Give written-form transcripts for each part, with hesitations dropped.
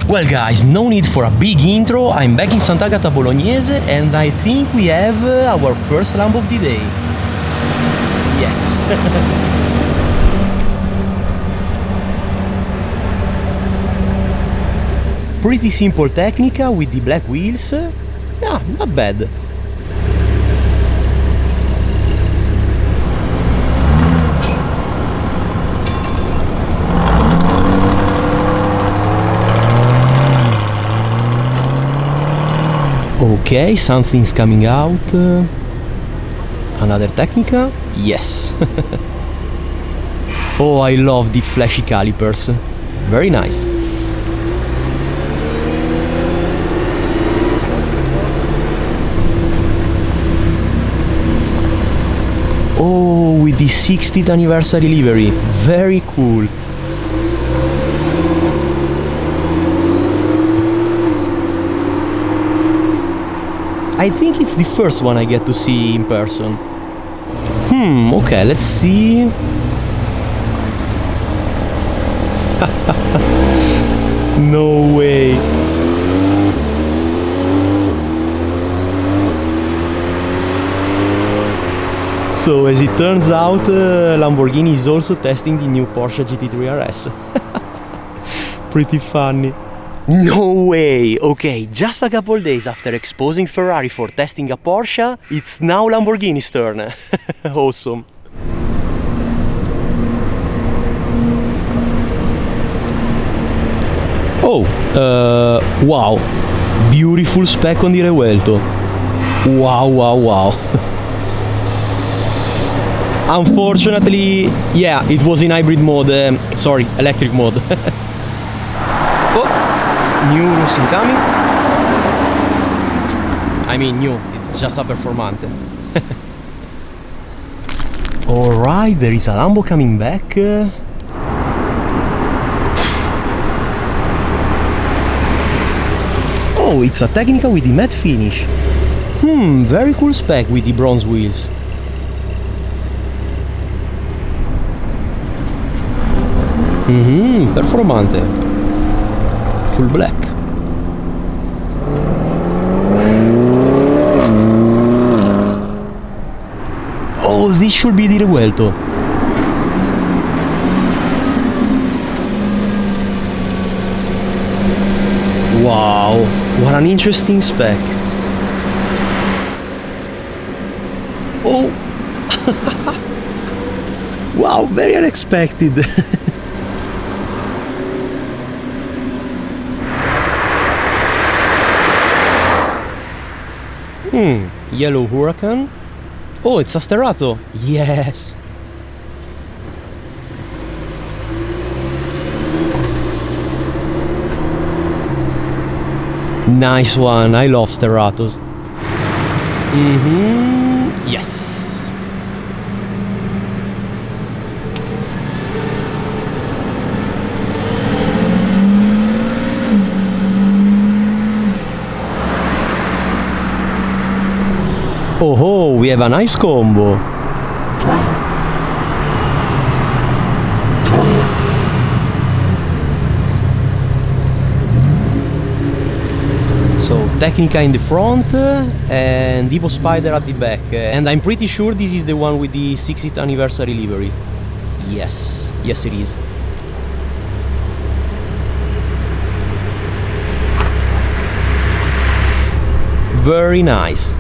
Well guys, no need for a big intro, I'm back in Sant'Agata Bolognese and I think we have our first Lambo of the day. Yes. Pretty simple Technica with the black wheels. Yeah, not bad. Okay, something's coming out. Another Technica? Yes. Oh, I love the flashy calipers. Very nice. Oh, with the 60th anniversary livery. Very cool. I think it's the first one I get to see in person. Okay, let's see. No way. So, as it turns out, Lamborghini is also testing the new Porsche GT3 RS. Pretty funny. No way! Okay, just a couple days after exposing Ferrari for testing a Porsche, it's now Lamborghini's turn. Awesome. Oh, wow. Beautiful spec on the Revuelto. Wow, wow, wow. Unfortunately, yeah, it was in hybrid mode, sorry, electric mode. New rules incoming. I mean new, it's just a performante. Alright, there is a Lambo coming back. Oh, it's a Technica with the matte finish. Very cool spec with the bronze wheels. Performante. Full black. Oh, this should be the Revuelto. Wow, what an interesting spec. Oh, wow, very unexpected. Yellow Huracan. Oh, it's a Sterrato. Yes. Nice one. I love Sterratos. Yes. Oh, we have a nice combo. So, Technica in the front and Evo Spider at the back. And I'm pretty sure this is the one with the 60th anniversary livery. Yes, yes it is. Very nice.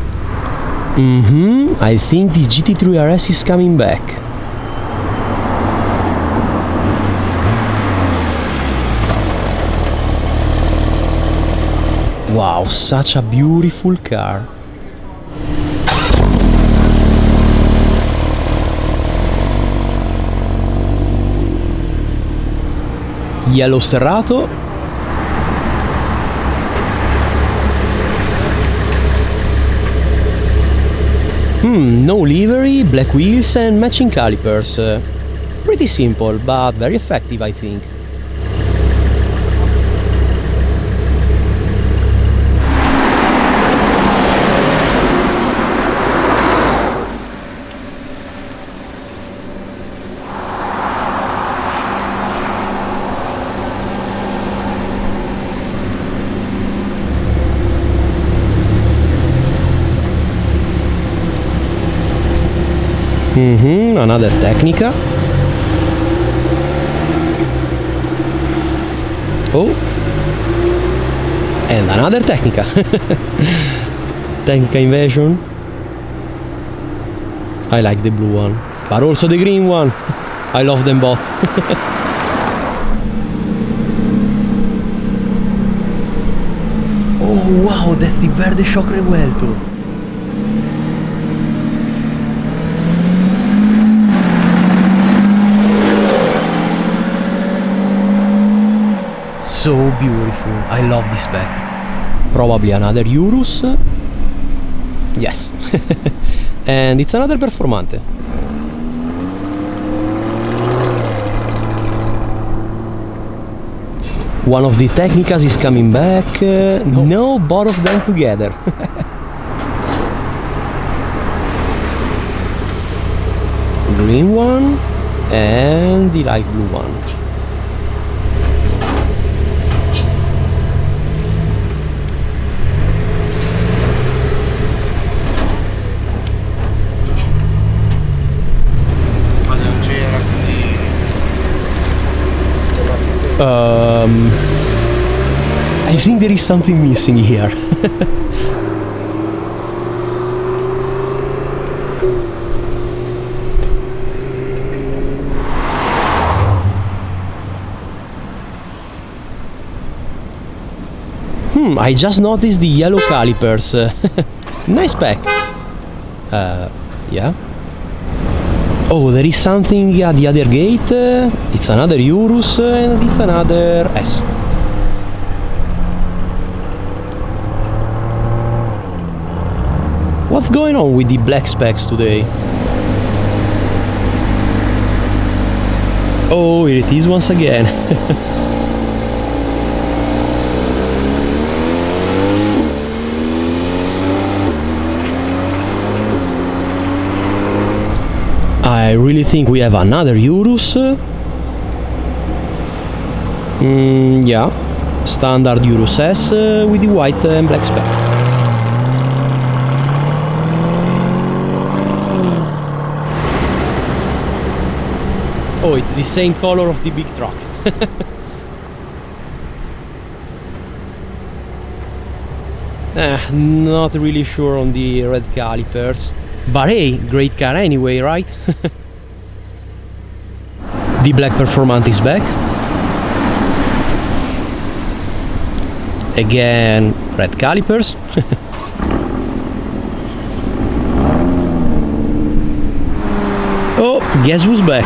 I think the GT3 RS is coming back. Wow, such a beautiful car. Yellow Sterrato. No livery, black wheels and matching calipers. Pretty simple, but very effective, I think. Another Technica. Oh, and another Technica. Technica Invasion. I like the blue one, but also the green one. I love them both. Oh wow, that's the Verde Shock Revuelto. So beautiful, I love this spec. Probably another Urus. Yes. And it's another Performante. One of the Technicas is coming back. No, both of them together. Green one and the light blue one. I think there is something missing here. I just noticed the yellow calipers. Nice pack. Yeah. Oh, there is something at the other gate. It's another Urus and it's another S. What's going on with the black specs today? Oh, here it is once again. I really think we have another Urus. Yeah, standard Urus S with the white and black spec. Oh, it's the same color of the big truck. Not really sure on the red calipers. But hey, great car anyway, right? The black Performante is back. Again, red calipers. Oh, guess who's back?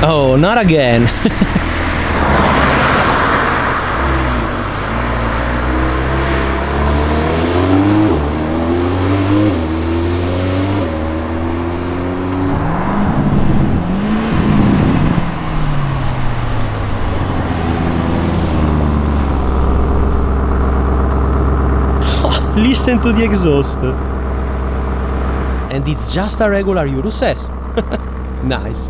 Oh, not again. Listen to the exhaust. And it's just a regular Urus S. Nice.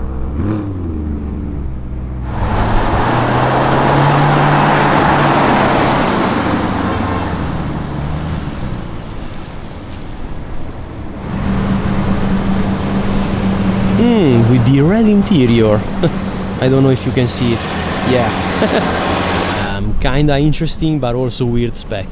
With the red interior. I don't know if you can see it. Yeah. Kinda interesting, but also weird spec.